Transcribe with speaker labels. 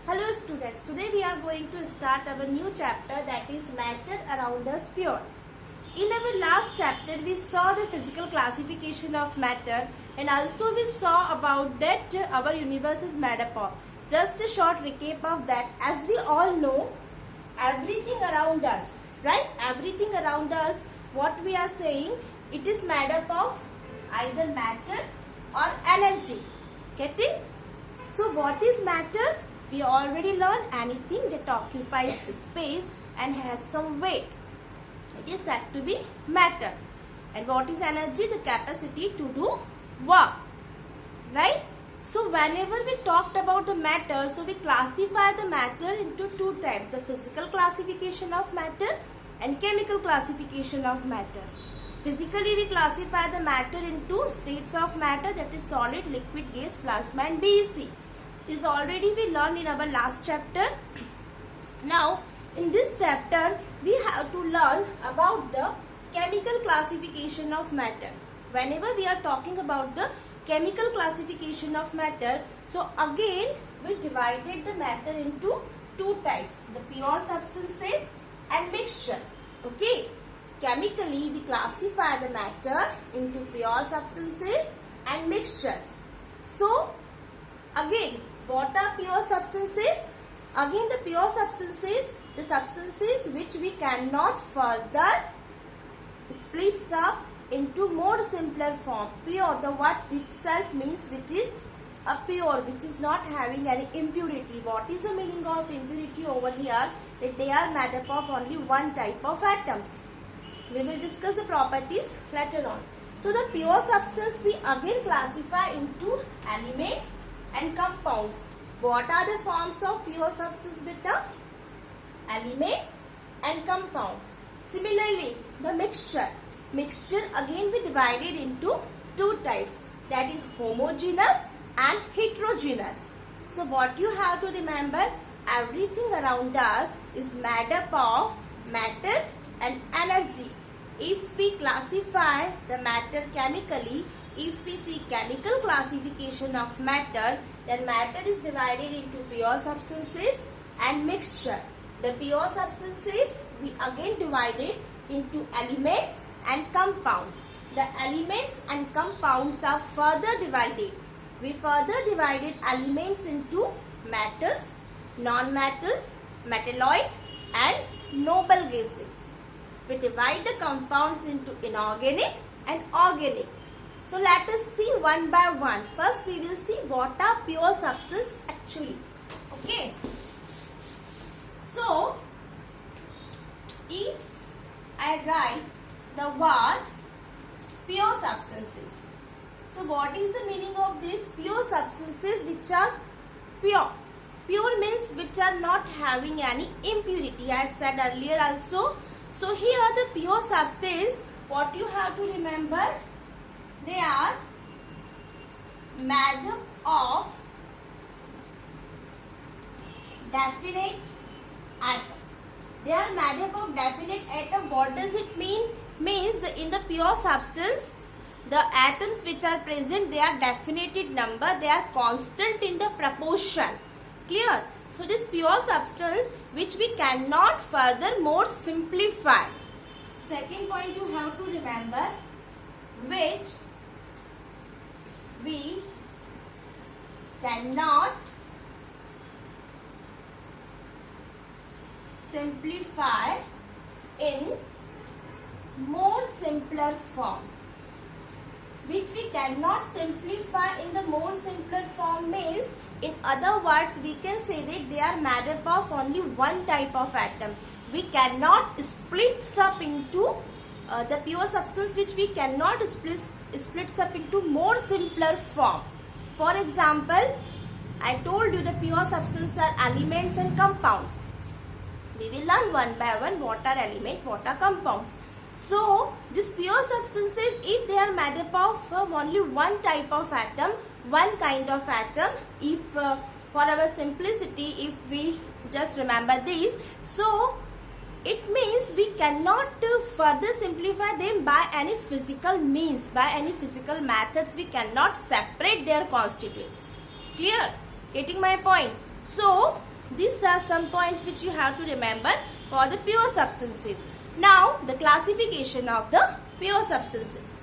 Speaker 1: Hello students, today we are going to start our new chapter, that is matter around us pure. In our last chapter we saw the physical classification of matter and also we saw about that our universe is made up of. Just a short recap of that. As we all know, everything around us, right? Everything around us, what we are saying, it is made up of either matter or energy. Getting? So what is matter? We already learned anything that occupies space and has some weight. It is said to be matter. And what is energy? The capacity to do work. Right? So whenever we talked about the matter, so we classify the matter into two types. The physical classification of matter and chemical classification of matter. Physically we classify the matter into states of matter, that is solid, liquid, gas, plasma and DEC. This already we learned in our last chapter. Now in this chapter we have to learn about the chemical classification of matter. Whenever we are talking about the chemical classification of matter, so again we divided the matter into two types, the pure substances and mixture. Okay, chemically we classify the matter into pure substances and mixtures. So again, what are pure substances? Again, the pure substances, the substances which we cannot further splits up into more simpler form. Pure, the word itself means which is a pure, which is not having any impurity. What is the meaning of impurity over here? That they are made up of only one type of atoms. We will discuss the properties later on. So the pure substance we again classify into elements and compounds. What are the forms of pure substance, beta? Elements and compound. Similarly, the mixture. Mixture again we divided into two types, that is homogeneous and heterogeneous. So what you have to remember, everything around us is made up of matter and energy. If we classify the matter chemically, if we see chemical classification of matter, then matter is divided into pure substances and mixture. The pure substances we again divided into elements and compounds. The elements and compounds are further divided. We further divided elements into metals, non-metals, metalloid and noble gases. We divide the compounds into inorganic and organic. So let us see one by one. First we will see what are pure substance actually. Okay. So if I write the word pure substances. So what is the meaning of this? Pure substances which are pure. Pure means which are not having any impurity. I said earlier also. So here the pure substance, what you have to remember, they are made up of definite atoms. They are made up of definite atom. What does it mean? Means in the pure substance, the atoms which are present, they are definite in number. They are constant in the proportion. Clear? So this pure substance which we cannot furthermore simplify. Second point you have to remember, which we cannot simplify in more simpler form. Which we cannot simplify in the more simpler form means, in other words, we can say that they are made up of only one type of atom. We cannot split up into the pure substance which we cannot split up into more simpler form. For example, I told you the pure substance are elements and compounds. We will learn one by one what are elements, what are compounds. So these pure substances, if they are made up of only one type of atom, one kind of atom, if for our simplicity, if we just remember this, so it means we cannot further simplify them by any physical means, by any physical methods. We cannot separate their constituents. Clear? Getting my point? So are some points which you have to remember for the pure substances. Now the classification of the pure substances.